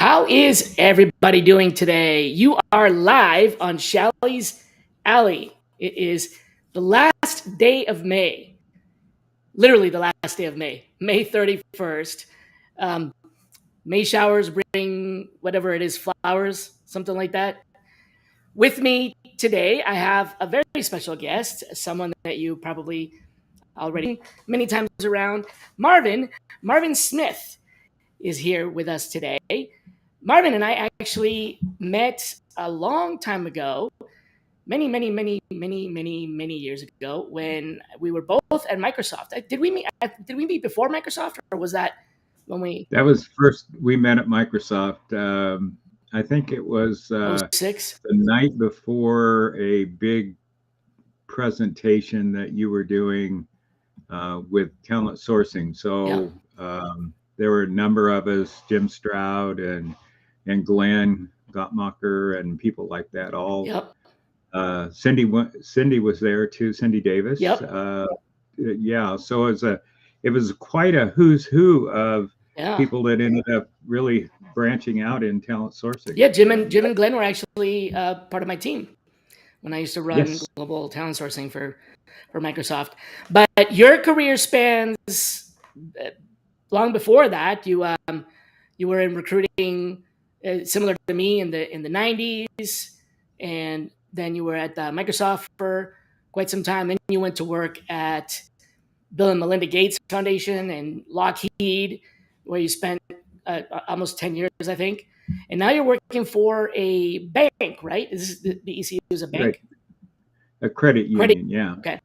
How is everybody doing today? You are live on Shally's Alley. It is the last day of May, literally the last day of May, May 31st. Um, May showers bring whatever it is, flowers, something like that. With me today, I have a very special guest, someone that you probably already many times around. Marvin Smith is here with us today. Marvin and I actually met a long time ago, many years ago, when we were both at Microsoft. Did we meet? Did we meet before Microsoft, or was that when we? That was first we met at Microsoft. I think it was Oh, 06? the night before a big presentation that you were doing with talent sourcing. Yeah. So there were a number of us, Jim Stroud and Glenn Gottmacher and people like that. All Yep. Cindy was there too. Cindy Davis. Yep. Yeah. So it was quite a who's who of Yeah. people that ended up really branching out in talent sourcing. Yeah. Jim and Glenn were actually part of my team when I used to run Yes. global talent sourcing for Microsoft. But your career spans long before that. You were in recruiting, similar to me in the 90s, and then you were at Microsoft for quite some time. Then you went to work at Bill and Melinda Gates Foundation and Lockheed, where you spent almost 10 years, I think. And now you're working for a bank, right? Is this the ECU is a bank? Right. A credit union, yeah. Okay.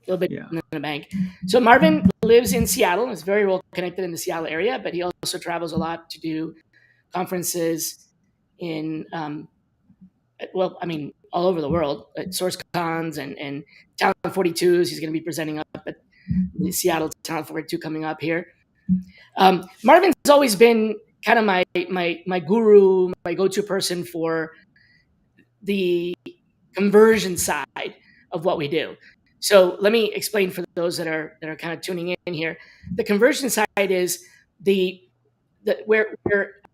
A little bit in a bank. So Marvin lives in Seattle. Is very well connected in the Seattle area, but he also travels a lot to do conferences in, all over the world, at Source Cons and Talent 42s. He's going to be presenting up at the Seattle Talent 42 coming up here. Marvin's always been kind of my guru, my go-to person for the conversion side of what we do. So let me explain for those that are kind of tuning in here. The conversion side is the where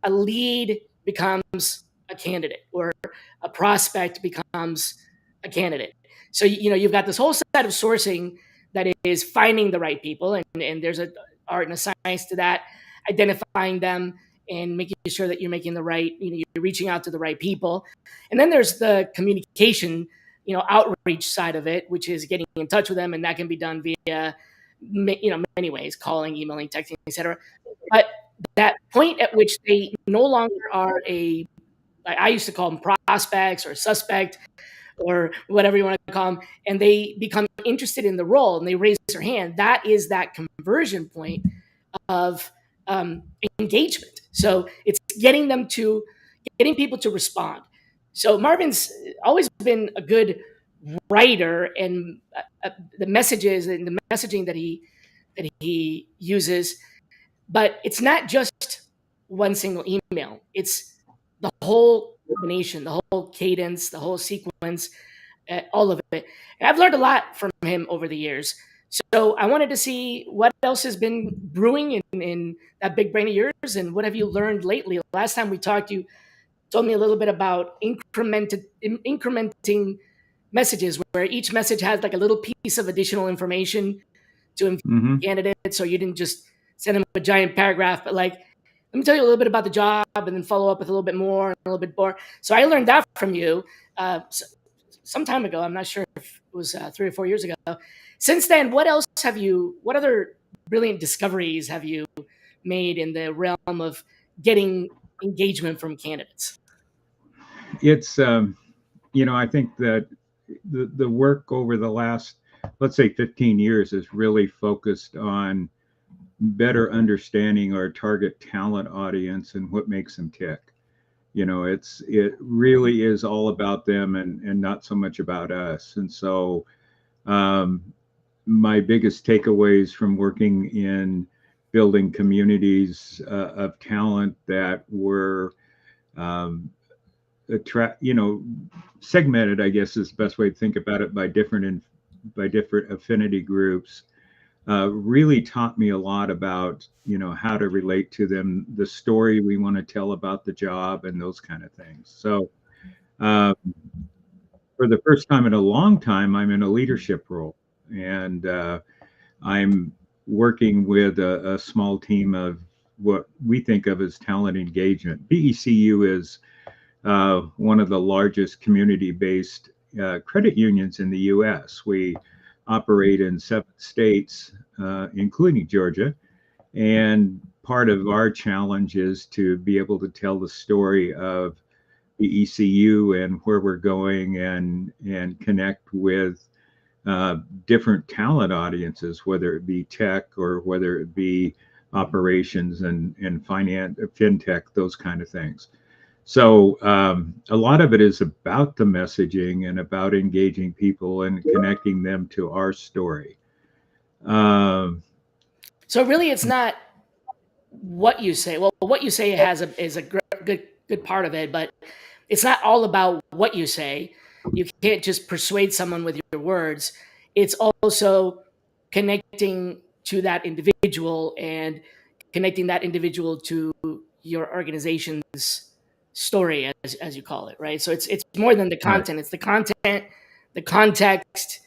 a lead becomes a candidate or a prospect becomes a candidate. So you've got this whole side of sourcing that is finding the right people, and there's an art and a science to that, identifying them and making sure that you're making the right, you're reaching out to the right people. And then there's the communication, outreach side of it, which is getting in touch with them, and that can be done via, many ways: calling, emailing, texting, etc. But that point at which they no longer are I used to call them prospects or suspect or whatever you want to call them, and they become interested in the role and they raise their hand. That is that conversion point of engagement. So it's getting people to respond. So Marvin's always been a good writer, and the messages and the messaging that he uses, but it's not just one single email. It's the whole combination, the whole cadence, the whole sequence, all of it. And I've learned a lot from him over the years. So I wanted to see what else has been brewing in that big brain of yours, and what have you learned lately? Last time we talked, you told me a little bit about incrementing messages, where each message has like a little piece of additional information to Mm-hmm. candidates. So you didn't just send them a giant paragraph, but like, let me tell you a little bit about the job, and then follow up with a little bit more and a little bit more. So I learned that from you some time ago. I'm not sure if it was 3 or 4 years ago. Since then, what other brilliant discoveries have you made in the realm of getting engagement from candidates? It's I think that the work over the last, let's say, 15 years is really focused on better understanding our target talent audience and what makes them tick. It really is all about them and not so much about us. And so my biggest takeaways from working in building communities of talent that were segmented, I guess is the best way to think about it, by different affinity groups. really taught me a lot about, how to relate to them, the story we want to tell about the job, and those kind of things. So, uh, for the first time in a long time, I'm in a leadership role, and I'm working with a small team of what we think of as talent engagement. BECU is one of the largest community-based credit unions in the U.S. We operate in 7 states, including Georgia, and part of our challenge is to be able to tell the story of the ECU and where we're going, and connect with different talent audiences, whether it be tech or whether it be operations and finance, fintech, those kind of things. So a lot of it is about the messaging and about engaging people and connecting them to our story. Um, So really, it's not what you say. Well, what you say is a good part of it, but it's not all about what you say. You can't just persuade someone with your words. It's also connecting to that individual and connecting that individual to your organization's story, as you call it, right? So it's more than the right. content. It's the content, the context,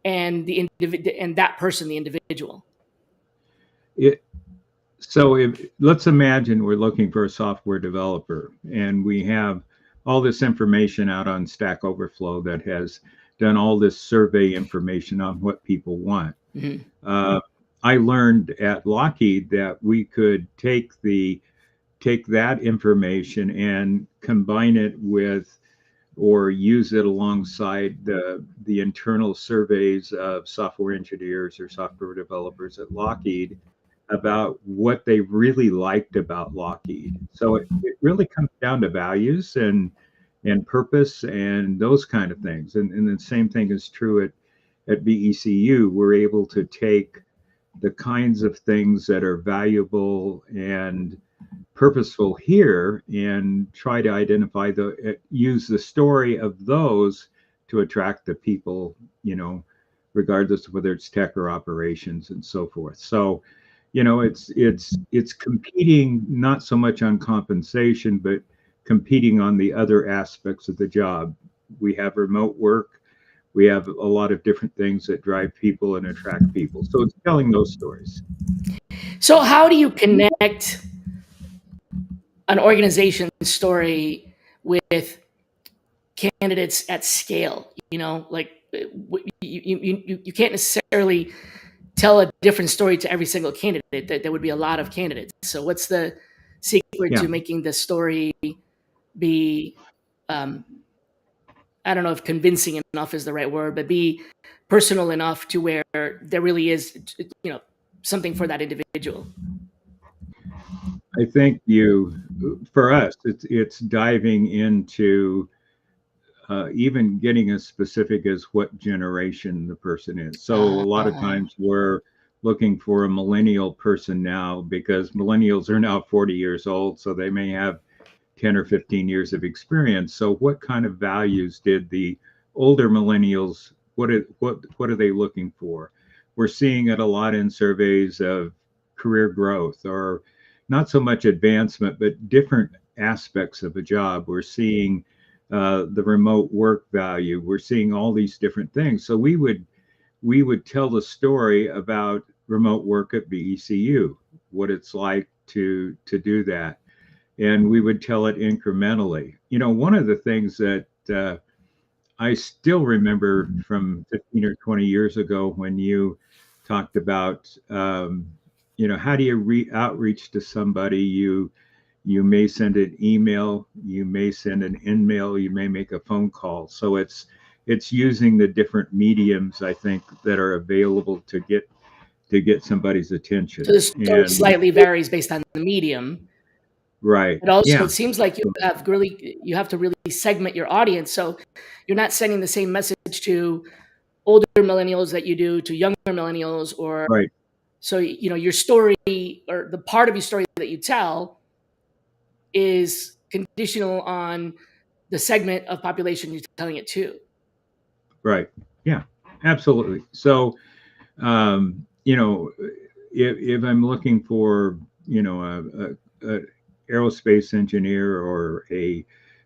and and that person, the individual. It, so let's imagine we're looking for a software developer, and we have all this information out on Stack Overflow that has done all this survey information on what people want. Mhm. Uh, I learned at Lockheed that we could take that information and combine it with, or use it alongside the internal surveys of software engineers or software developers at Lockheed about what they really liked about Lockheed. So it really comes down to values and purpose and those kind of things. And the same thing is true at BECU. We're able to take the kinds of things that are valuable and purposeful here and try to identify use the story of those to attract the people, regardless of whether it's tech or operations and so forth. So, it's competing not so much on compensation, but competing on the other aspects of the job. We have remote work. We have a lot of different things that drive people and attract people. So it's telling those stories. So how do you connect an organization's story with candidates at scale? Like you can't necessarily tell a different story to every single candidate. There would be a lot of candidates. So what's the secret Yeah. to making the story be, um, I don't know if convincing enough is the right word, but be personal enough to where there really is, something for that individual? I think for us, it's diving into even getting as specific as what generation the person is. So a lot of Uh, times we're looking for a millennial person now because millennials are now 40 years old, so they may have 10 or 15 years of experience. So what kind of values did the older millennials, what are they looking for? We're seeing it a lot in surveys of career growth, or not so much advancement, but different aspects of a job. We're seeing the remote work value. We're seeing all these different things. So we would tell the story about remote work at BECU, what it's like to do that, and we would tell it incrementally. One of the things that I still remember from 15 or 20 years ago when you talked about, how do you outreach to somebody? You may send an email, you may send an in-mail, you may make a phone call. So it's using the different mediums, I think, that are available to get somebody's so attention. the story And slightly varies based on the medium. right, But also, yeah, it seems like you have to really segment your audience. So you're not sending the same message to older millennials that you do to younger millennials, or right. so your story, or the part of your story that you tell, is conditional on the segment of population you're telling it to. Right. Yeah, absolutely. So, you know, if I'm looking for, a aerospace engineer or a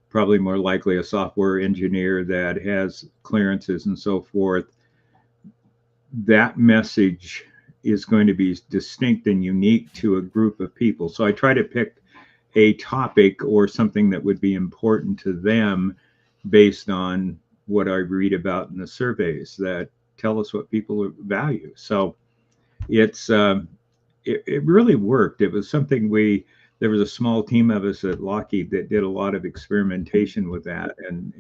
probably more likely a software engineer that has clearances and so forth, that message is going to be distinct and unique to a group of people. So I try to pick a topic or something that would be important to them based on what I read about in the surveys that tell us what people value. So it's it really worked. It was something there was a small team of us at Lockheed that did a lot of experimentation with that, and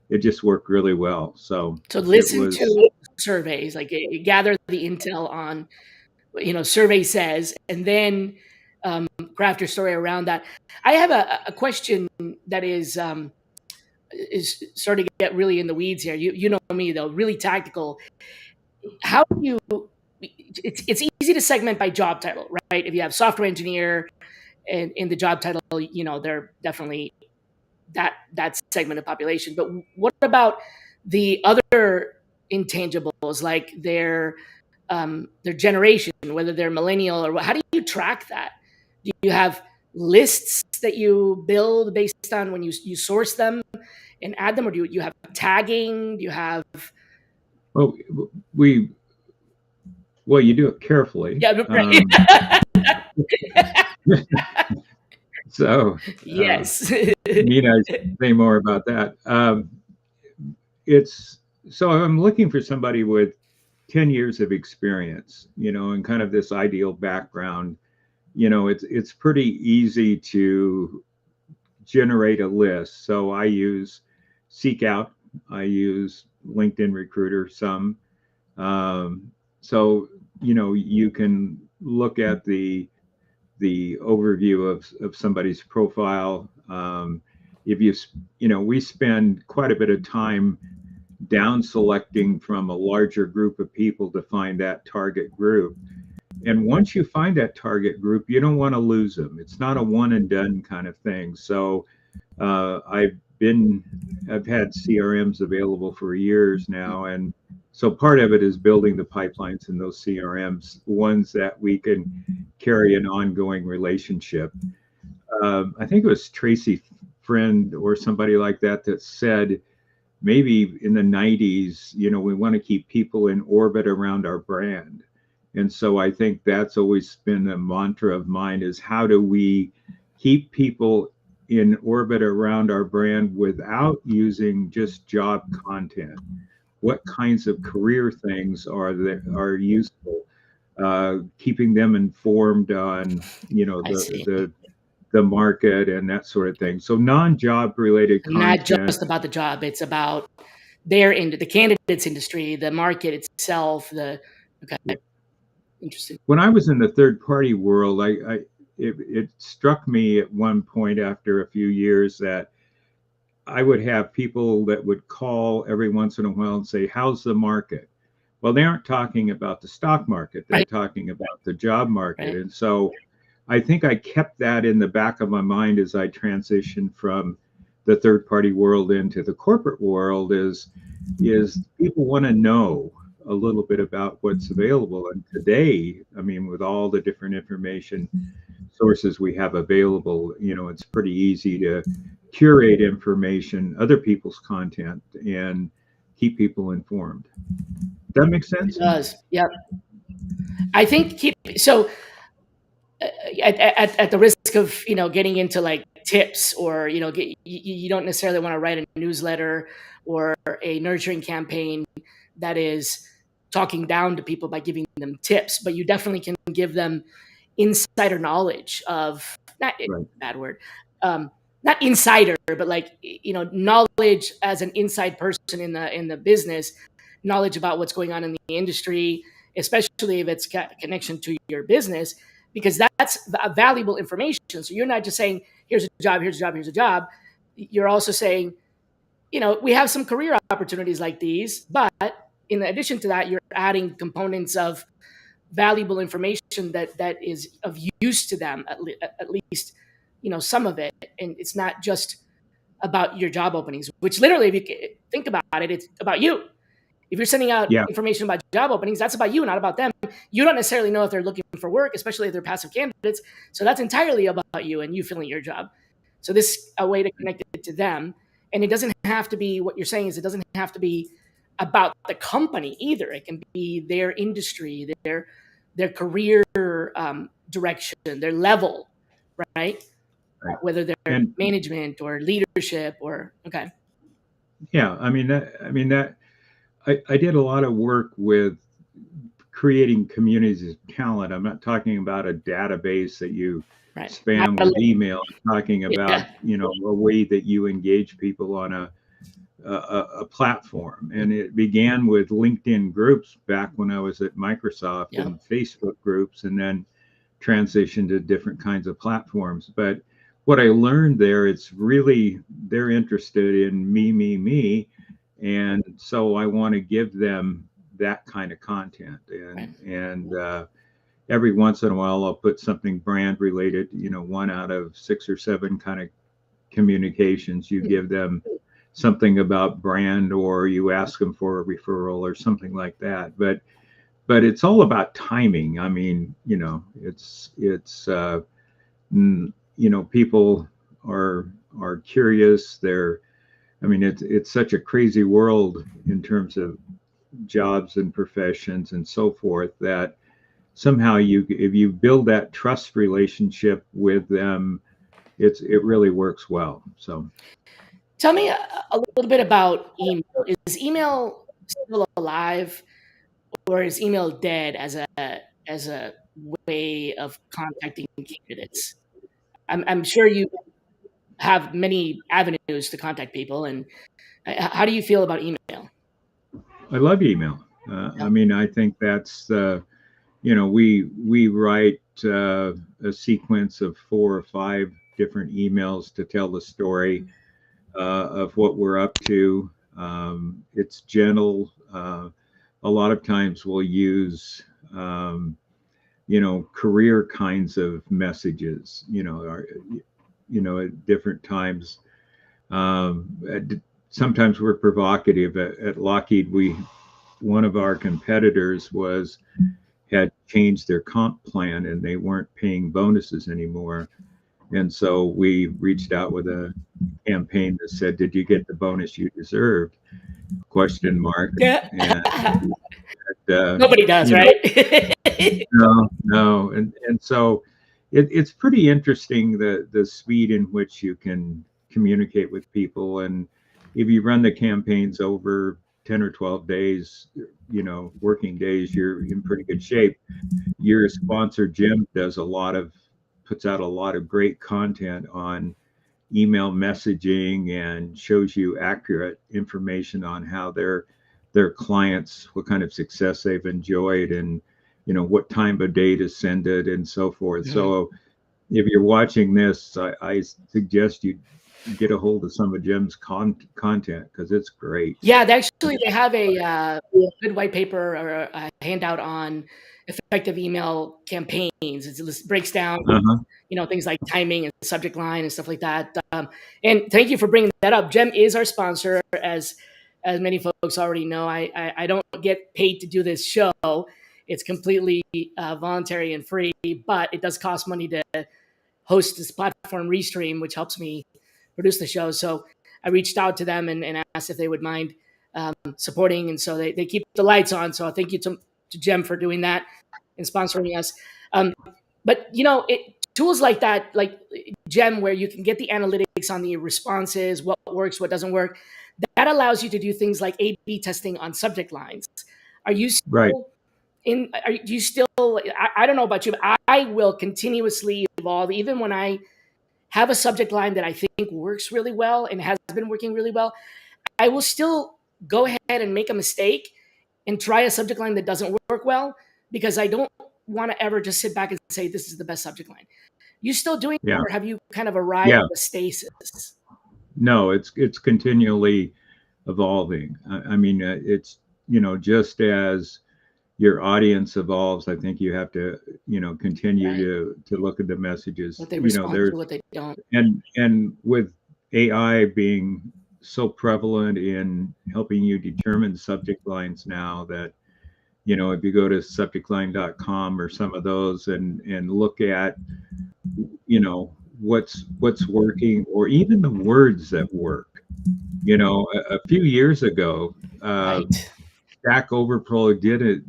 it just worked really well. So So it listen was. to surveys, like gather the intel on survey says, and then craft your story around that. I have a question that is starting to get really in the weeds here. You know me though, really tactical. How do you? It's easy to segment by job title, right? If you have software engineer and in the job title, they're definitely that segment of population. But what about the other intangibles, like their generation, whether they're millennial or how do you track that? Do you have lists that you build based on when you source them and add them, or do you have tagging? Do you have Well, we well, you do it carefully. yeah right. So, Yes. need I say more about that? It's so I'm looking for somebody with 10 years of experience, and kind of this ideal background. It's pretty easy to generate a list. So I use Seek Out, I use LinkedIn Recruiter some. So you can look at the overview of somebody's profile. If we spend quite a bit of time down selecting from a larger group of people to find that target group. And once you find that target group, you don't want to lose them. It's not a one and done kind of thing. So uh, I've I've had CRMs available for years now, and so part of it is building the pipelines in those CRMs, ones that we can carry an ongoing relationship. I think it was Tracy Friend or somebody like that that said maybe in the 90s, we want to keep people in orbit around our brand. And so I think that's always been a mantra of mine is how do we keep people in orbit around our brand without using just job content? What kinds of career things are useful? Keeping them informed on, I see. the market and that sort of thing. So non-job related Not content. just about the job; it's about the candidates industry, the market itself. Okay, interesting. When I was in the third party world, it struck me at one point after a few years that I would have people that would call every once in a while and say, "How's the market?" Well, they aren't talking about the stock market; they're Right, talking about the job market. right. And so, I think I kept that in the back of my mind as I transitioned from the third party world into the corporate world. Is people want to know a little bit about what's available. And today, I mean, with all the different information sources we have available, it's pretty easy to curate information, other people's content, and keep people informed. Does that make It sense? does. Yep. I think keep so at the risk of getting into like tips or you don't necessarily want to write a newsletter or a nurturing campaign that is talking down to people by giving them tips, but you definitely can give them insider knowledge of not Right. bad word, um, not insider, but like knowledge as an inside person in the business, knowledge about what's going on in the industry, especially if it's got a connection to your business, because that's valuable information. So you're not just saying here's a job, here's a job, here's a job. You're also saying we have some career opportunities like these, but in addition to that, you're adding components of valuable information that is of use to them at least some of it, and it's not just about your job openings, which literally if you think about it, it's about you. If you're sending out Yeah. information about job openings, that's about you, not about them. You don't necessarily know if they're looking for work, especially if they're passive candidates. So that's entirely about you and you filling your job. So this is a way to connect it to them. And it doesn't have to be, what you're saying is, it doesn't have to be about the company either. It can be their industry, their career direction, their level, right? Right. Whether they're And management or leadership or, okay. yeah, I mean that I did a lot of work with creating communities of talent. I'm not talking about a database that you Right. spam with email. I'm talking about, Yeah. a way that you engage people on a platform. And it began with LinkedIn groups back when I was at Microsoft, Yeah. and Facebook groups, and then transitioned to different kinds of platforms. But what I learned there, it's really, they're interested in me. And so I want to give them that kind of content. And every once in a while, I'll put something brand related, one out of 6 or 7 kind of communications. You give them something about brand, or you ask them for a referral or something like that. But it's all about timing. I mean, it's people are curious. It's such a crazy world in terms of jobs and professions and so forth, that somehow if you build that trust relationship with them, it really works well. So Tell me a little bit about email. Is email still alive, or is email dead as a way of contacting candidates? I'm sure you have many avenues to contact people, and how do you feel about email? I love email. Yeah. I think that's we write a sequence of 4 or 5 different emails to tell the story of what we're up to. It's gentle. A lot of times we'll use career kinds of messages. At different times. Sometimes we're provocative. At Lockheed, one of our competitors had changed their comp plan, and they weren't paying bonuses anymore. And so we reached out with a campaign that said, "Did you get the bonus you deserved?" Question mark. Yeah. And Nobody does, right? no. And so it's pretty interesting, the speed in which you can communicate with people. And if you run the campaigns over 10 or 12 days, working days, you're in pretty good shape. Your sponsor, Jim, puts out a lot of great content on email messaging, and shows you accurate information on how their clients, what kind of success they've enjoyed, and what time of day to send it, and so forth. So if you're watching this, I suggest you get a hold of some of Jim's content, because it's great. Yeah, they have a good white paper or a handout on effective email campaigns. It breaks down, Uh-huh. things like timing and subject line and stuff like that. And thank you for bringing that up. Gem is our sponsor, as many folks already know. I don't get paid to do this show. It's completely voluntary and free, but it does cost money to host this platform, Restream, which helps me produce the show. So I reached out to them and asked if they would mind supporting. And so they keep the lights on. So thank you to Gem for doing that and sponsoring us. But tools like that, like Gem, where you can get the analytics on the responses, what works, what doesn't work, that allows you to do things like A/B testing on subject lines. Are you still Right. do you still? I don't know about you, but I will continuously evolve, even when I have a subject line that I think works really well and has been working really well. I will still go ahead and make a mistake and try a subject line that doesn't work well, because I don't want to ever just sit back and say this is the best subject line. You still doing Yeah. that, or have you kind of arrived Yeah. at a stasis? No, it's continually evolving. It's just as your audience evolves, I think you have to continue Right. to look at the messages. What they respond to, There's what they don't. and with AI being so prevalent in helping you determine subject lines now that, if you go to subjectline.com or some of those and look at, what's working, or even the words that work. A few years ago, Right. Stack Overflow did it.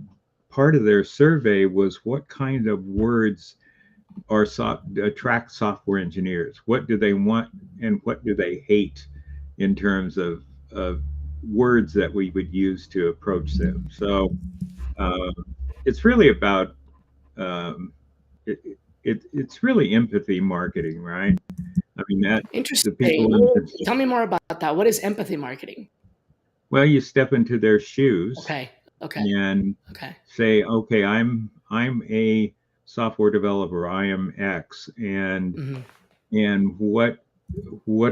Part of their survey was what kind of words attract software engineers. What do they want and what do they hate in terms of words that we would use to approach them? So uh, it's really about um, it's really empathy marketing, right? I mean that the Interesting. people Well, in tell me more about that. What is empathy marketing? well, you step into their shoes Okay. Okay. and Okay. say, okay, I'm a software developer. I am X, Hmm. and what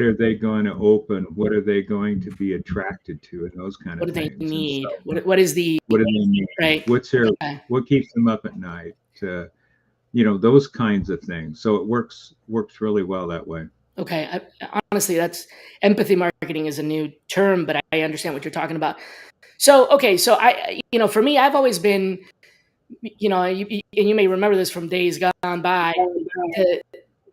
are they going to open? What are they going to be attracted to, and those kind What of do they things. And so, need? What is the what do they need? right? Okay. What keeps them up at night? Those kinds of things. So it works really well that way. Okay. Honestly, that's empathy marketing is a new term, but I understand what you're talking about. So, okay. So for me, I've always been, and you may remember this from days gone by, the,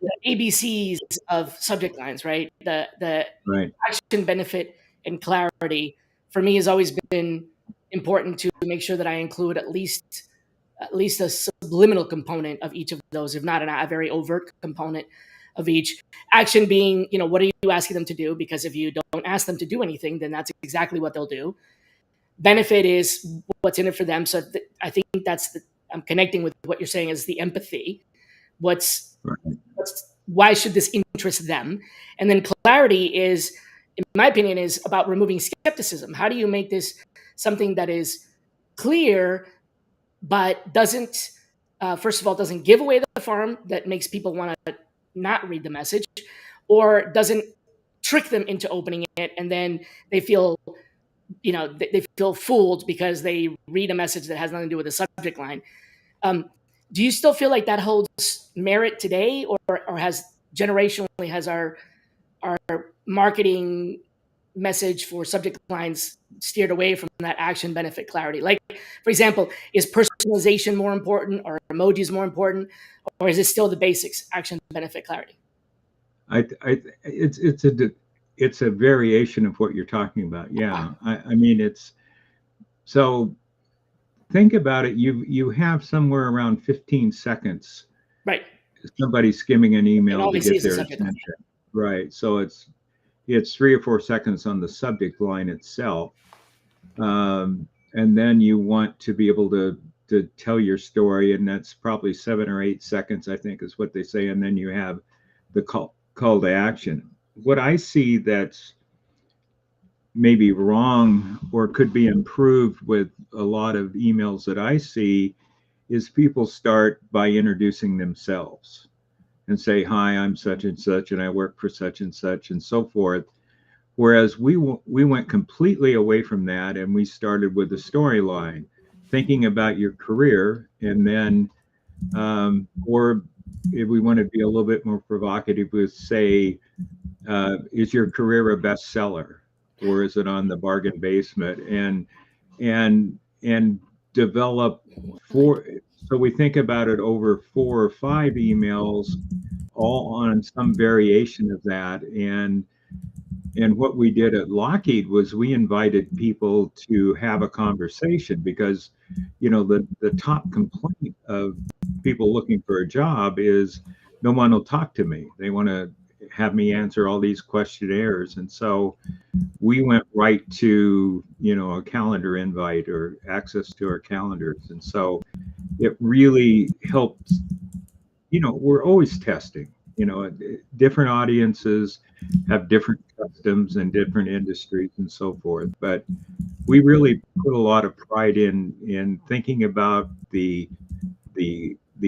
the ABCs of subject lines, right? The Right. action, benefit, and clarity for me has always been important to make sure that I include at least a subliminal component of each of those, if not a very overt component of each. Action being, what are you asking them to do? Because if you don't ask them to do anything, then that's exactly what they'll do. Benefit is what's in it for them. So I think I'm connecting with what you're saying is the empathy. What's Right. why should this interest them? And then clarity is, in my opinion, is about removing skepticism. How do you make this something that is clear but doesn't, first of all, doesn't give away the farm that makes people want to not read the message, or doesn't trick them into opening it, and then they feel, they feel fooled because they read a message that has nothing to do with the subject line. Um, do you still feel like that holds merit today, or has generationally has our marketing message for subject lines steered away from that action, benefit, clarity? Like, for example, is personalization more important, or emojis more important, or is it still the basics, action, benefit, clarity? It's a variation of what you're talking about. Ah, Yeah. I mean, it's so think about it. You have somewhere around 15 seconds right. somebody skimming an And email all to they see get is the their subject line. attention. Right. So it's 3 or 4 seconds on the subject line itself. And then you want to be able to tell your story, and that's probably 7 or 8 seconds, I think, is what they say. And then you have the call to action. What I see that's maybe wrong or could be improved with a lot of emails that I see is people start by introducing themselves and say, "Hi, I'm such and such, and I work for such and so forth." Whereas we went completely away from that, and we started with the storyline, thinking about your career, and then, or if we want to be a little bit more provocative, we say, "Is your career a bestseller, or is it on the bargain basement?" And develop I like four. So we think about it over 4 or 5 emails, all on some variation of that, and what we did at Lockheed was we invited people to have a conversation because, the top complaint of people looking for a job is no one will talk to me. They want to have me answer all these questionnaires. And so we went right to, a calendar invite or access to our calendars. And so it really helped. We're always testing. Different audiences have different customs and different industries and so forth. But we really put a lot of pride in thinking about the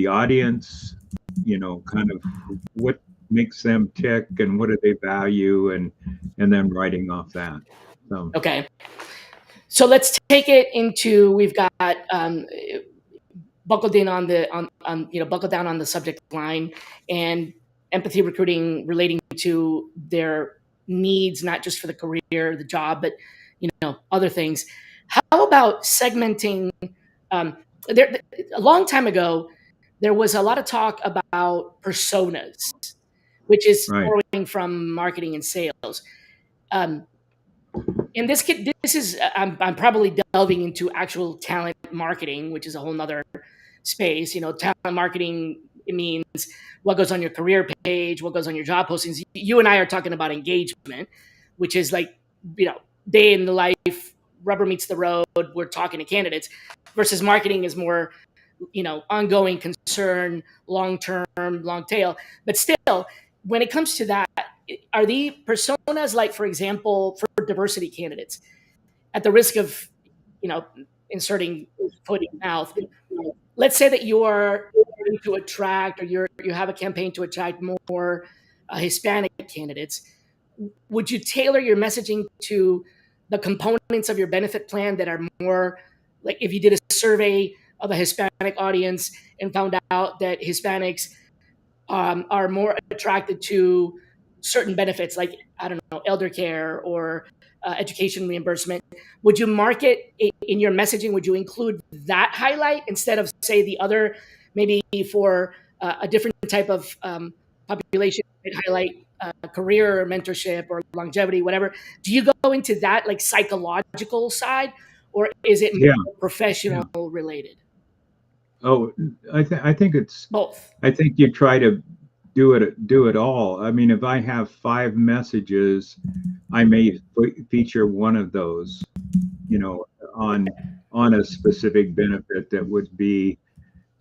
audience, kind of what makes them tick and what do they value, and then writing off that. So Okay. So let's take it into, we've got buckled in on buckled down on the subject line, and empathy recruiting relating to their needs, not just for the career, the job, but other things. How about segmenting? Um, there, a long time ago, there was a lot of talk about personas, which is Right. borrowing from marketing and sales. Um, and this is I'm probably delving into actual talent marketing, which is a whole nother space. Talent marketing, it means what goes on your career page, what goes on your job postings. You and I are talking about engagement, which is like, day in the life, rubber meets the road. We're talking to candidates, versus marketing is more, ongoing concern, long term, long tail. But still, when it comes to that, are the personas, like, for example, for diversity candidates, at the risk of, you know, inserting foot in mouth, let's say that you are trying to attract, or you have a campaign to attract more Hispanic candidates. Would you tailor your messaging to the components of your benefit plan that are more, like, if you did a survey of a Hispanic audience and found out that Hispanics are more attracted to certain benefits, like, I don't know, elder care or education reimbursement? Would you market in your messaging? Would you include that highlight instead of, say, the other, maybe for a different type of population, highlight career or mentorship or longevity, whatever? Do you go into that, like, psychological side, or is it Yeah. more professional Yeah. related? Oh, I think it's, Both. I think you try to do it all. I mean, if I have 5 messages, I may feature one of those, you know, on a specific benefit that would be,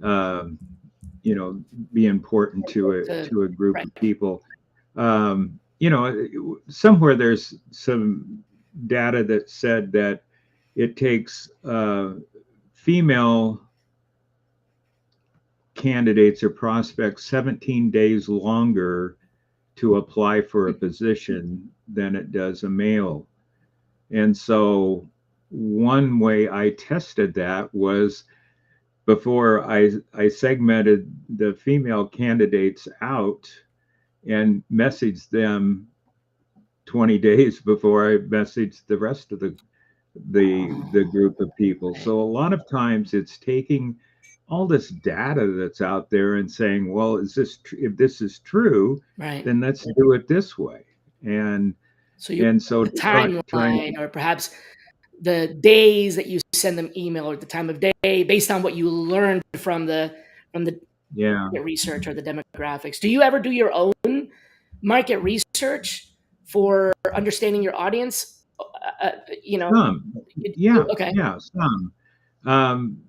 um, be important To, to a group right. of people. Somewhere there's some data that said that it takes female candidates or prospects 17 days longer to apply for a position than it does a male. And so one way I tested that was, before I segmented the female candidates out and messaged them 20 days before I messaged the rest of the group of people. Right. So a lot of times it's taking all this data that's out there and saying, well, if this is true, Right. then let's do it this way. And So you and so the trying timeline, or perhaps the days that you send them email, or the time of day, based on what you learned from the yeah, market research or the demographics. Do you ever do your own market research for understanding your audience? Uh, you know, some, yeah, okay. yeah, some. Um,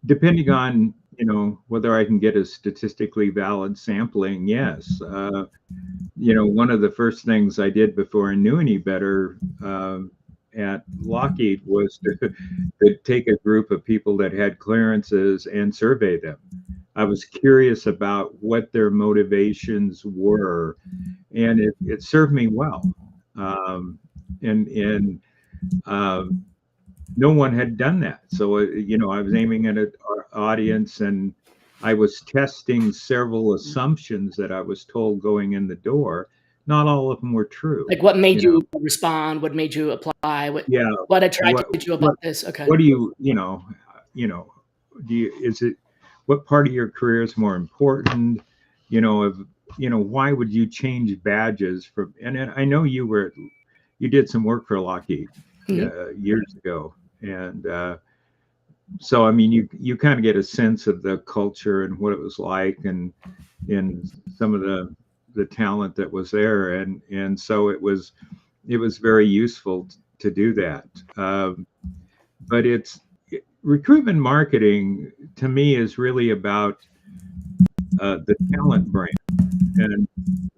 Depending on whether I can get a statistically valid sampling, yes. One of the first things I did before I knew any better at Lockheed was to take a group of people that had clearances and survey them. I was curious about what their motivations were, and it served me well. And no one had done that. So, I was aiming at an audience, and I was testing several assumptions that I was told going in the door. Not all of them were true. Like, what made you respond? What made you apply? Yeah. What attracted What you what about this? Okay. what do you know, do you is it what part of your career is more important? If why would you change badges from? And I know you did some work for Lockheed Mhm. years ago, and so I mean, you kind of get a sense of the culture and what it was like, and some of the talent that was there, and so it was very useful to do that. But recruitment marketing to me is really about the talent brand, and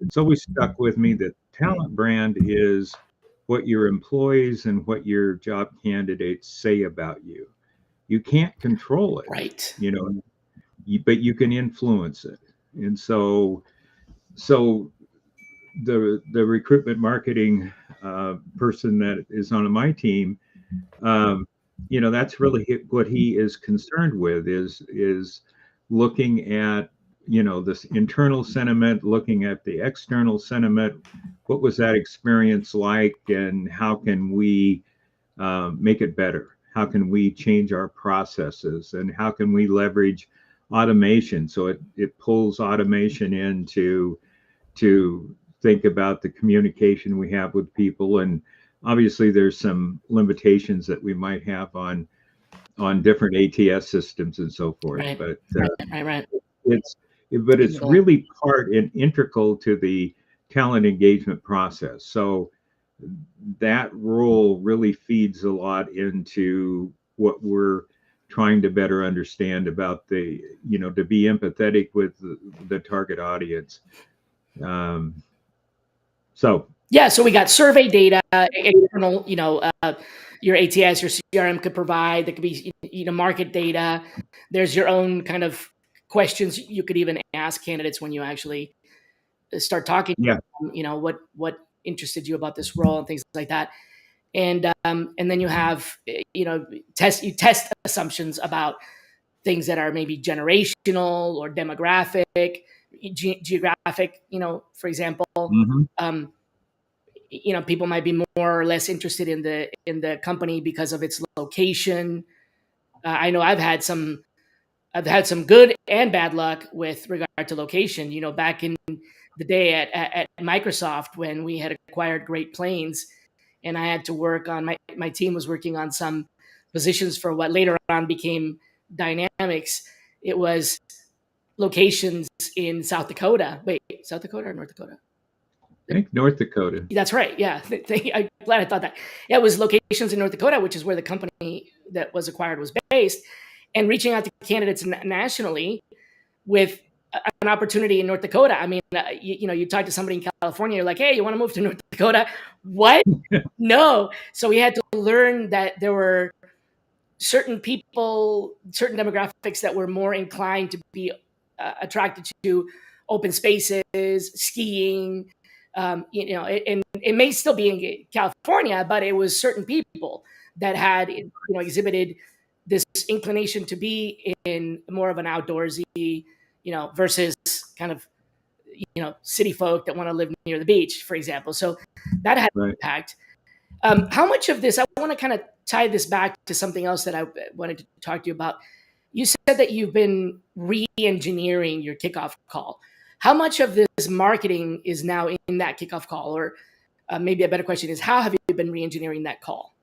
it's always stuck with me that talent brand is what your employees and what your job candidates say about you. You can't control it, Right. but you can influence it. And so the recruitment marketing person that is on my team, um, that's really what he is concerned with, is looking at this internal sentiment, looking at the external sentiment. What was that experience like, and how can we make it better? How can we change our processes, and how can we leverage automation so it pulls automation in to think about the communication we have with people. And obviously there's some limitations that we might have on different ATS systems and so forth, Right. but Right. it's it's Technical. really part and integral to the talent engagement process. So that role really feeds a lot into what we're trying to better understand about to be empathetic with the target audience. Um, so Yeah, so we got survey data, external, your ATS, your CRM could provide. There could be, market data. There's your own kind of questions you could even ask candidates when you actually start talking. yeah, What interested you about this role and things like that. And then you have, you test assumptions about things that are maybe generational or demographic, geographic. For example, hmm um, people might be more or less interested in the company because of its location. I know I've had some good and bad luck with regard to location. Back in the day at Microsoft, when we had acquired Great Plains, and I had to work on my team was working on some positions for what later on became Dynamics. It was locations in South Dakota. Wait, South Dakota or North Dakota? I think North Dakota. That's right. Yeah. I'm glad I thought that. Yeah, it was locations in North Dakota, which is where the company that was acquired was based, and reaching out to candidates nationally with an opportunity in North Dakota. I mean, you talk to somebody in California, you're like, hey, you want to move to North Dakota? What? No. So we had to learn that there were certain people, certain demographics that were more inclined to be attracted to open spaces, skiing. And it may still be in California, but it was certain people that had, exhibited this inclination to be in more of an outdoorsy, versus kind of, city folk that want to live near the beach, for example. So that had an Right. impact. How much of this, I want to kind of tie this back to something else that I wanted to talk to you about. You said that you've been re-engineering your kickoff call. How much of this marketing is now in that kickoff call? Or maybe a better question is, how have you been re-engineering that call?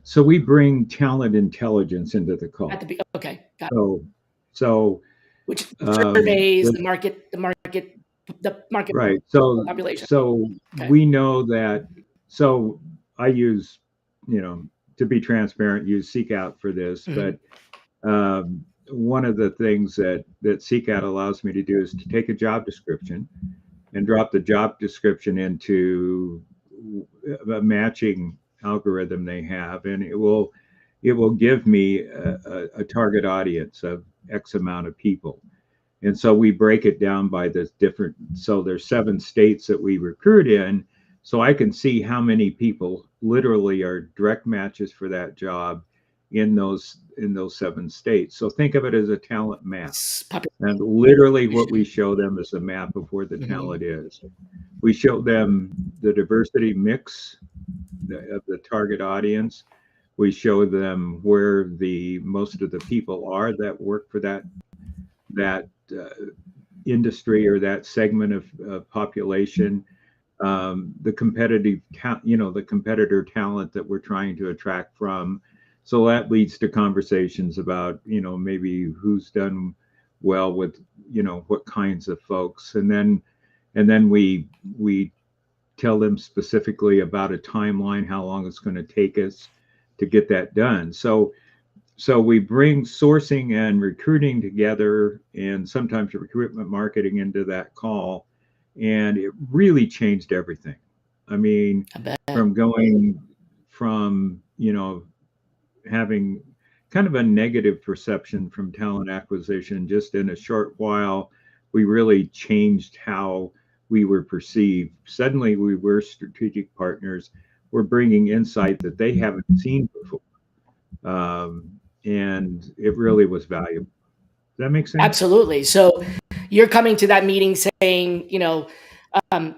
So we bring talent intelligence into the call. Okay, got it. So so Which surveys the, the market right. So population. so Okay. we know that. So I use, to be transparent, use Seek Out for this, Mhm. but one of the things that Seek Out allows me to do is to take a job description and drop the job description into a matching algorithm they have, and it will give me a target audience of X amount of people. And so we break it down by the different. So there's 7 states that we recruit in, so I can see how many people literally are direct matches for that job in those 7 states. So think of it as a talent map. And literally what we show them is a map of where the Mhm. talent is. We show them the diversity mix of the target audience. We show them where the most of the people are that work for that industry or that segment of population. The the competitor talent that we're trying to attract from. So that leads to conversations about, maybe who's done well with, what kinds of folks, and then we tell them specifically about a timeline, how long it's going to take us to get that done. So we bring sourcing and recruiting together, and sometimes recruitment marketing into that call, and it really changed everything. I mean, I bet. from going from having kind of a negative perception from talent acquisition, just in a short while, we really changed how we were perceived. Suddenly, we were strategic partners. We're bringing insight that they haven't seen before, and it really was valuable. that make sense? Absolutely. So you're coming to that meeting saying,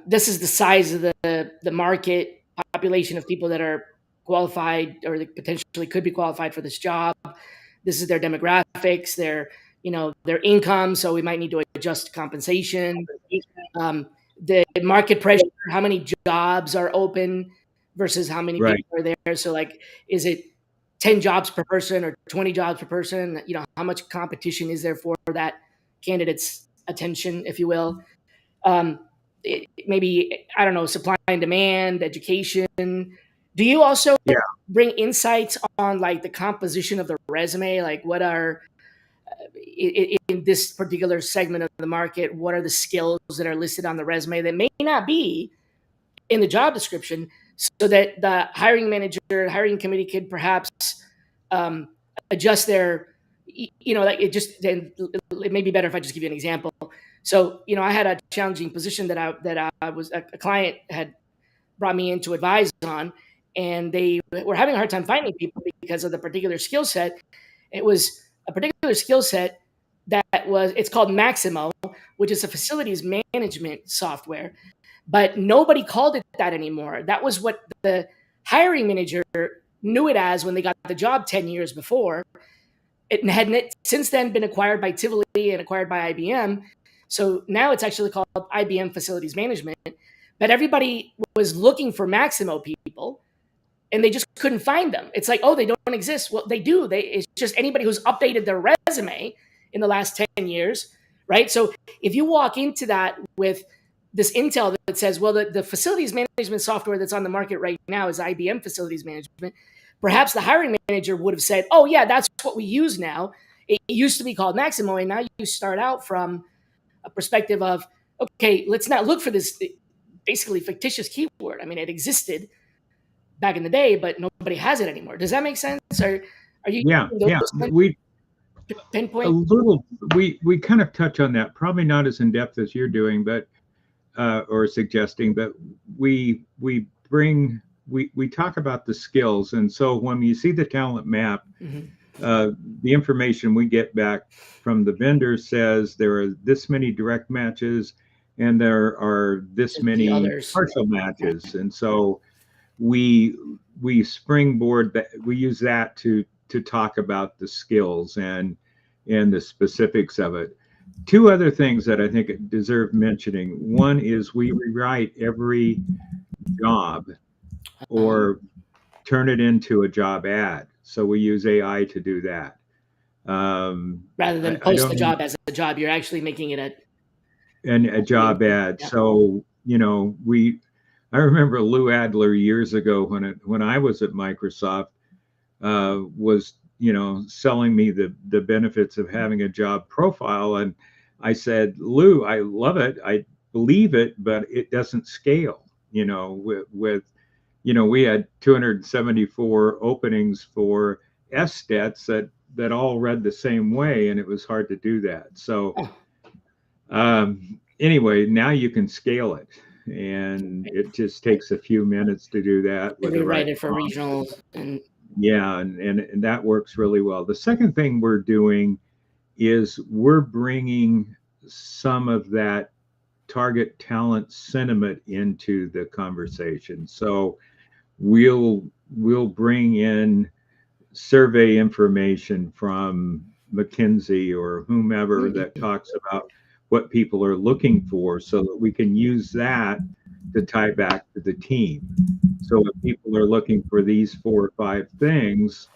this is the size of the market population of people that are qualified or that potentially could be qualified for this job. This is their demographics, their income. So we might need to adjust compensation. The market pressure, how many jobs are open versus how many Right. people are there. So like, is it 10 jobs per person or 20 jobs per person? How much competition is there for that candidate's attention, if you will? Maybe, I don't know, supply and demand, education. Do you also Yeah. bring insights on like the composition of the resume? Like what are, in this particular segment of the market, what are the skills that are listed on the resume that may not be in the job description, so that the hiring manager, hiring committee could perhaps um, adjust their, like it may be better if I just give you an example. So, I had a challenging position that I was, a client had brought me in to advise on, and they were having a hard time finding people because of the particular skill set. It was a particular skill set it's called Maximo, which is a facilities management software, but nobody called it that anymore. That was what the hiring manager knew it as when they got the job 10 years before. It had since then been acquired by Tivoli and acquired by IBM. So now it's actually called IBM Facilities Management. But everybody was looking for Maximo people, and they just couldn't find them. It's like, oh, they don't exist. Well, they do. It's just anybody who's updated their resume in the last 10 years, right? So if you walk into that with this intel that says, well, the facilities management software that's on the market right now is IBM Facilities Management, perhaps the hiring manager would have said, oh, yeah, that's what we use now. It used to be called Maximo, and now you start out from a perspective of, okay, let's not look for this basically fictitious keyword. I mean, it existed back in the day, but nobody has it anymore. Does that make sense? Are you Yeah. those Yeah. We a pinpoint? little. We kind of touch on that. Probably not as in depth as you're doing, but or suggesting. But we talk about the skills, and so when you see the talent map, Mm-hmm. the information we get back from the vendor says there are this many direct matches and there are this The many others. partial matches, and so we springboard that, we use that to talk about the skills and the specifics of it. Two other things that I think deserve mentioning. One is we rewrite every job Um, or turn it into a job ad, so we use AI to do that. Rather than I post the don't know, job as a job, you're actually making it and a job ad. yeah. So I remember Lou Adler years ago when I was at Microsoft, was selling me the benefits of having a job profile, and I said, Lou, I love it, I believe it, but it doesn't scale. We had 274 openings for SSTETs that all read the same way, and it was hard to do that. So Oh, anyway, now you can scale it, and it just takes a few minutes to do that and with the rewrite right it for prompt. regionals and Yeah, and that works really well. The second thing we're doing is we're bringing some of that target talent sentiment into the conversation. So we'll bring in survey information from McKinsey or whomever that talks about what people are looking for, so that we can use that to tie back to the team. So if people are looking for these 4 or 5 things,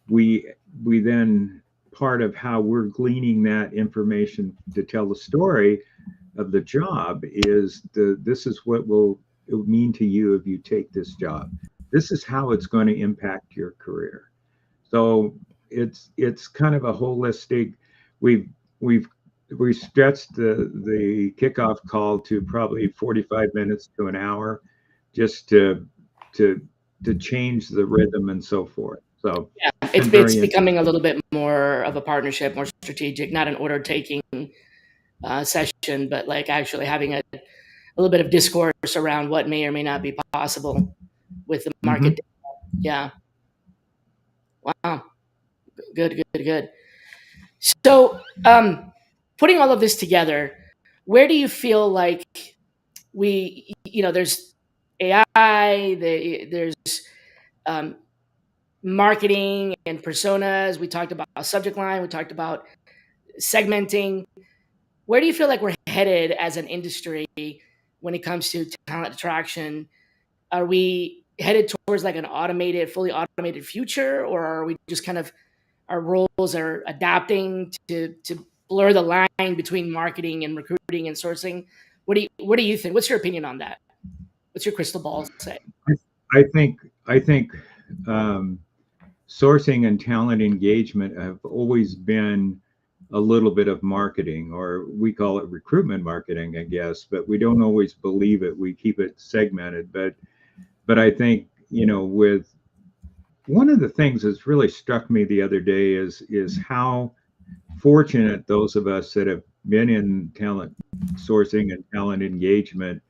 we then, part of how we're gleaning that information to tell the story of the job is this is what it will mean to you if you take this job. This is how it's going to impact your career. So it's kind of a holistic. We've we've we stretched the kickoff call to probably 45 minutes to an hour, just to change the rhythm and so forth. So yeah, it's it's been it's very becoming a interesting. little bit more of a partnership, more strategic, not an order taking session, but like actually having a little bit of discourse around what may or may not be possible with the Hmm. market. Yeah. Wow. Good, good, good. So, putting all of this together, where do you feel like there's AI, there's um, marketing and personas. We talked about subject line. We talked about segmenting. Where do you feel like we're headed as an industry when it comes to talent attraction? Are we headed towards like an fully automated future, or are we just kind of our roles are adapting to blur the line between marketing and recruiting and sourcing? What do you think? What's your opinion on that? What's your crystal ball say? I think um, sourcing and talent engagement have always been a little bit of marketing, or we call it recruitment marketing, I guess, but we don't always believe it. We keep it segmented. But I think, with one of the things that's really struck me the other day is how fortunate those of us that have been in talent sourcing and talent engagement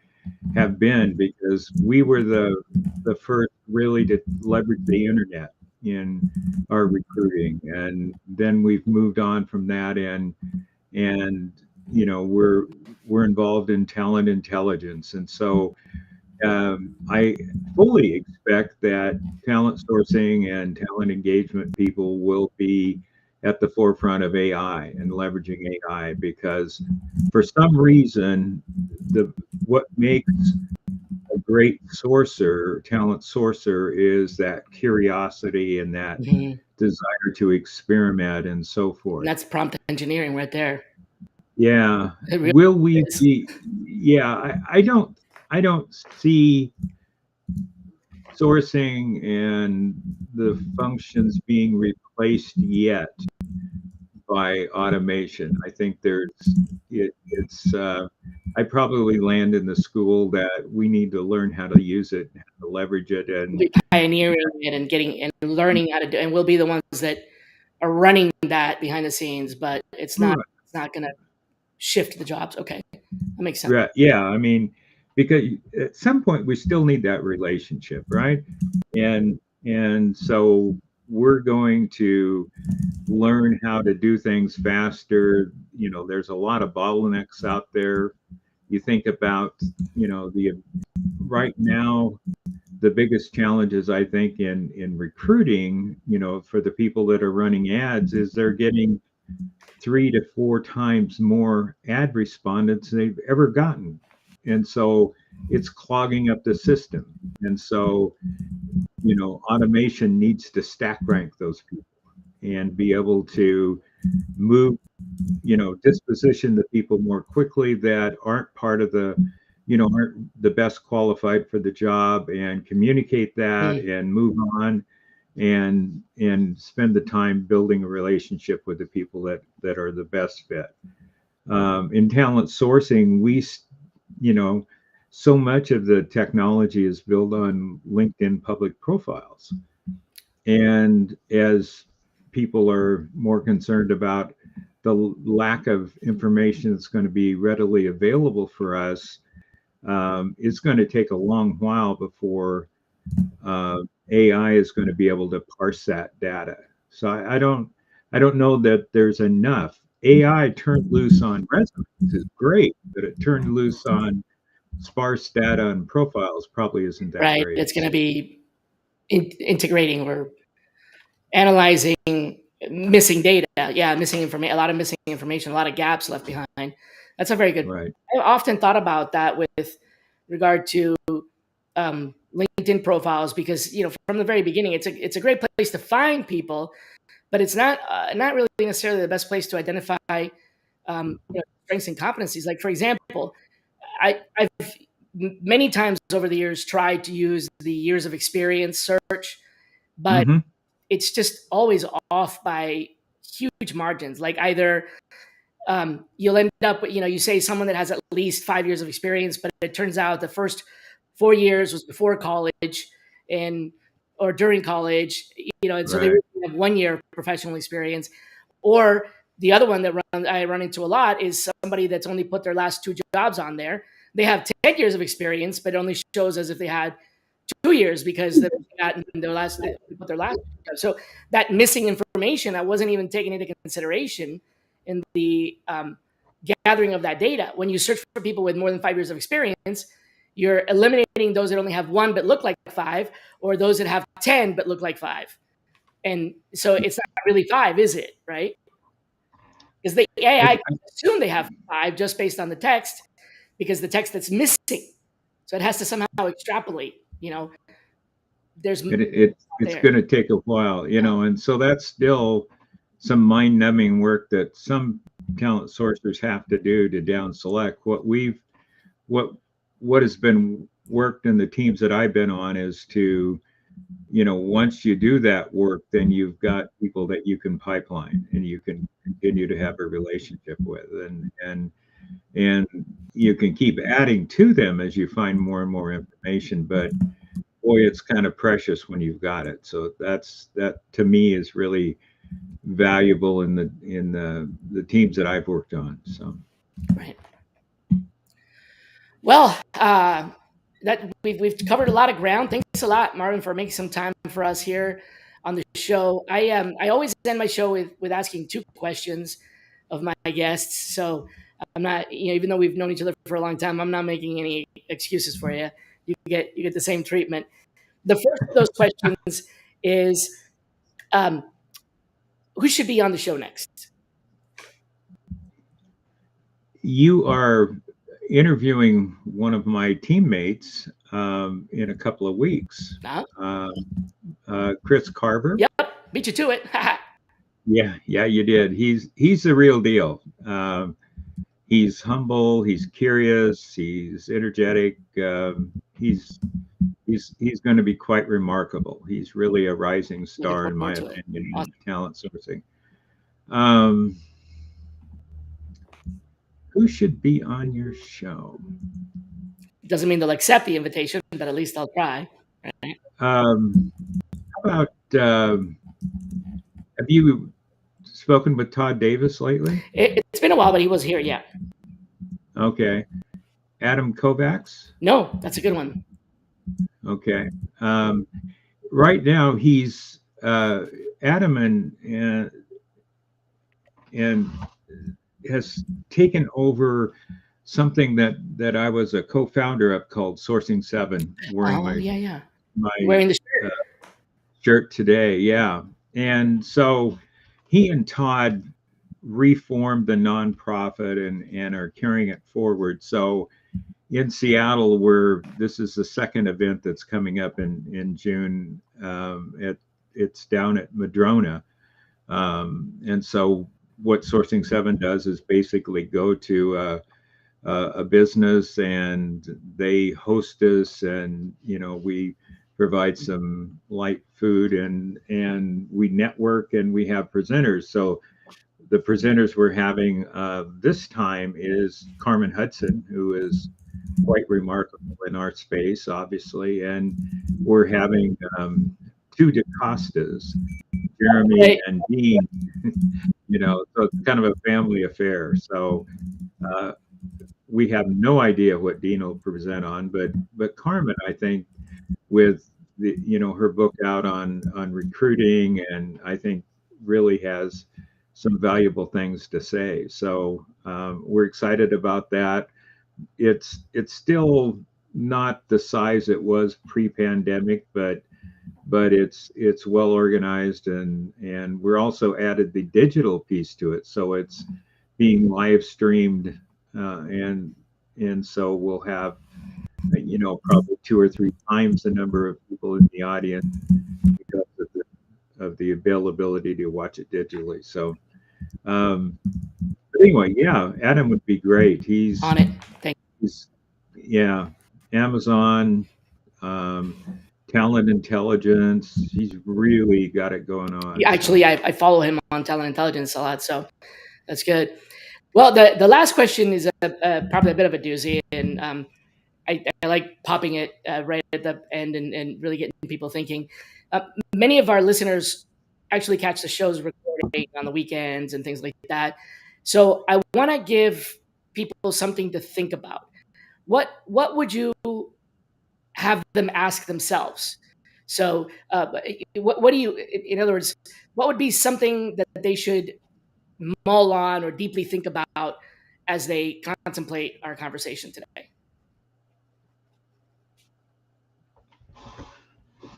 have been, because we were the first really to leverage the internet in our recruiting, and then we've moved on from that, and we're involved in talent intelligence, and so I fully expect that talent sourcing and talent engagement people will be at the forefront of AI and leveraging AI, because for some reason, the what makes a great talent sourcer, is that curiosity and that Mhm. desire to experiment and so And forth. that's prompt engineering right there. Yeah. It really Will we is. be? Yeah, I don't see sourcing and the functions being replaced yet by automation. I think I probably land in the school that we need to learn how to use it, how to leverage it, We'll and be pioneering it and getting and learning how to do, and we'll be the ones that are running that behind the scenes. But right, it's not going to shift the jobs. Okay, that makes sense. right, yeah. I mean, because at some point we still need that relationship, right? And so we're going to learn how to do things faster. There's a lot of bottlenecks out there. You think about, the right now, the biggest challenges I think in recruiting, for the people that are running ads, is they're getting 3 to 4 times more ad respondents than they've ever gotten. And so it's clogging up the system. And so, automation needs to stack rank those people and be able to move, disposition the people more quickly that aren't part of aren't the best qualified for the job, and communicate that Mm. and move on, and spend the time building a relationship with the people that are the best fit. In talent sourcing, you know, so much of the technology is built on LinkedIn public profiles. And as people are more concerned about the lack of information that's going to be readily available for us, it's going to take a long while before AI is going to be able to parse that data. So I don't know that there's enough. AI turned loose on resumes is great, but it turned loose on sparse data and profiles probably isn't that Right, great. it's going to be integrating or analyzing missing data. Yeah, missing information, a lot of missing information, a lot of gaps left behind. That's a very good point. Right. I often thought about that with regard to LinkedIn profiles, because from the very beginning, it's a great place to find people, but it's not really necessarily the best place to identify strengths and competencies. Like, for example, I've many times over the years tried to use the years of experience search, but Mm-hmm. it's just always off by huge margins. Like, either you'll end up with, you say someone that has at least 5 years of experience, but it turns out the first 4 years was before college and or during college, and so they Right. really have 1 year of professional experience. Or the other one that I run into a lot is somebody that's only put their last two jobs on there. They have 10 years of experience, but it only shows as if they had 2 years because they got their last, they put their last. So that missing information that wasn't even taken into consideration in the gathering of that data. When you search for people with more than 5 years of experience, you're eliminating those that only have one but look like five, or those that have 10 but look like five. And so it's not really five, is it? Right? Because the AI can assume they have five just based on the text, because the text that's missing. So it has to somehow extrapolate. There's it's going to take a while, and so that's still some mind-numbing work that some talent sourcers have to do to down select. What has been worked in the teams that I've been on is to, once you do that work, then you've got people that you can pipeline and you can continue to have a relationship with, and you can keep adding to them as you find more and more information. But boy, it's kind of precious when you've got it. So that to me is really valuable in the teams that I've worked on. So right. Well, that we've covered a lot of ground. Thanks a lot, Marvin, for making some time for us here on the show. I always end my show with asking two questions of my guests. So I'm not, even though we've known each other for a long time, I'm not making any excuses for you. You get the same treatment. The first of those questions is, who should be on the show next? You are interviewing one of my teammates in a couple of weeks. Chris Carver. Yep, beat you to it. Yeah, you did. He's the real deal. He's humble. He's curious. He's energetic. He's going to be quite remarkable. He's really a rising star, in my opinion, in talent sourcing. Who should be on your show? Doesn't mean they'll accept the invitation, but at least they'll try. Right? How about, have you spoken with Todd Davis lately? It's been a while, but he was here, yeah. Okay. Adam Kovacs? No, that's a good one. Okay. Right now, he's Adam and has taken over something that I was a co-founder of called Sourcing 7, wearing wearing the shirt. Shirt today, yeah. And so he and Todd reformed the nonprofit and are carrying it forward. So in Seattle, this is the second event that's coming up in June. It's down at Madrona, and so what Sourcing 7 does is basically go to a business and they host us, and we provide some light food and we network and we have presenters. So the presenters we're having this time is Carmen Hudson, who is quite remarkable in our space, obviously, and we're having two DaCostas, Jeremy and Dean. So it's kind of a family affair. So we have no idea what Dean will present on, but Carmen, I think, with her book out on recruiting, and I think really has some valuable things to say. So we're excited about that. It's still not the size it was pre-pandemic, but it's well organized, and we're also added the digital piece to it, so it's being live streamed, and so we'll have probably 2 or 3 times the number of people in the audience because of the availability to watch it digitally. So but anyway, yeah, Adam would be great. He's on it. Amazon, Talent Intelligence. He's really got it going on. Yeah, actually, I follow him on Talent Intelligence a lot, so that's good. Well, the last question is probably a bit of a doozy, and I like popping it right at the end and really getting people thinking. Many of our listeners actually catch the shows recording on the weekends and things like that. So I want to give people something to think about. What would you have them ask themselves. So, what do you, in other words, what would be something that they should mull on or deeply think about as they contemplate our conversation today?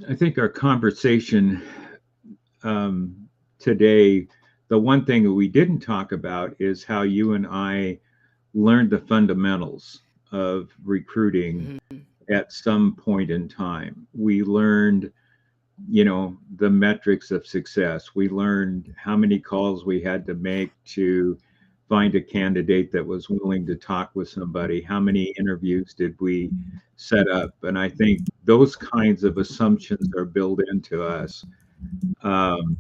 I think our conversation today, the one thing that we didn't talk about is how you and I learned the fundamentals of recruiting Mm-hmm. at some point in time. We learned, the metrics of success. We learned how many calls we had to make to find a candidate that was willing to talk with somebody. How many interviews did we set up? And I think those kinds of assumptions are built into us. Um,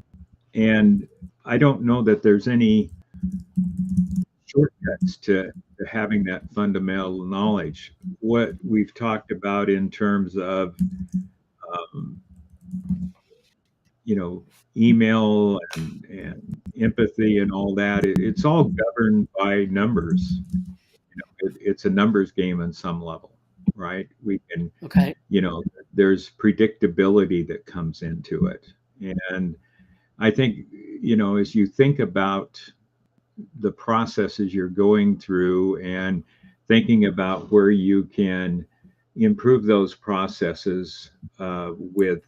and I don't know that there's any shortcuts to having that fundamental knowledge. What we've talked about in terms of, um, you know, email and empathy and all that, it's all governed by numbers. It's a numbers game on some level, right? We can, Okay. you know, there's predictability that comes into it. And I think, as you think about the processes you're going through and thinking about where you can improve those processes with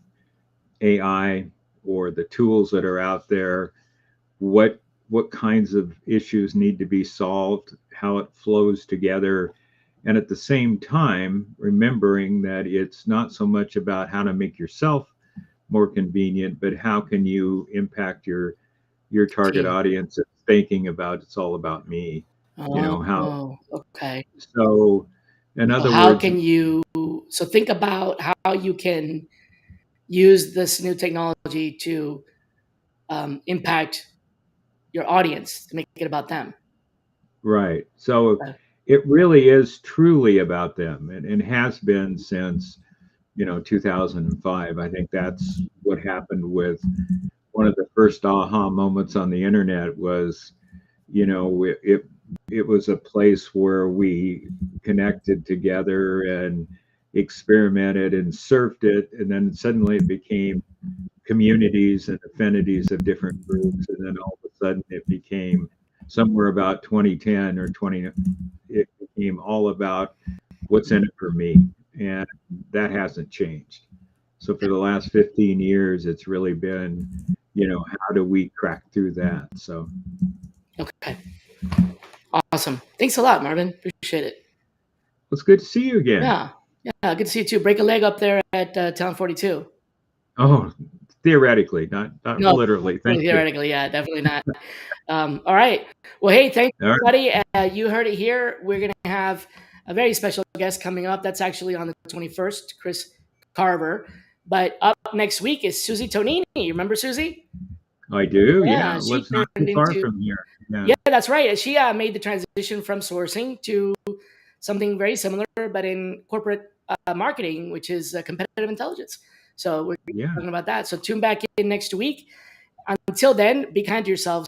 AI or the tools that are out there, what kinds of issues need to be solved, how it flows together, and at the same time remembering that it's not so much about how to make yourself more convenient, but how can you impact your target Team. audience is thinking about it's all about me. How Oh, okay. so in So other how words, can you, so think about how you can use this new technology to impact your audience, to make it about them. right. So Okay. it really is truly about them and has been since 2005. I think that's what happened with one of the first aha moments on the internet was, it was a place where we connected together and experimented and surfed it, and then suddenly it became communities and affinities of different groups, and then all of a sudden it became somewhere about 2010 or 20, it became all about what's in it for me, and that hasn't changed. So for the last 15 years it's really been, how do we crack through that? So Okay. Awesome. Thanks a lot, Marvin. Appreciate it. it's good to see you again. Yeah. Yeah. Good to see you too. Break a leg up there at Town 42. Oh, theoretically, not No, literally. Thank you. theoretically, yeah, definitely not. All right. Well, hey, thanks, All right. everybody. You heard it here. We're going to have a very special guest coming up. That's actually on the 21st, Chris Carver. But up next week is Susie Tonini. Remember Susie? I do. Yeah, Yeah, she lives not too turned far into, from here. Yeah. yeah, that's right. She made the transition from sourcing to something very similar, but in corporate marketing, which is competitive intelligence. So we're Yeah. talking about that. So tune back in next week. Until then, be kind to yourselves.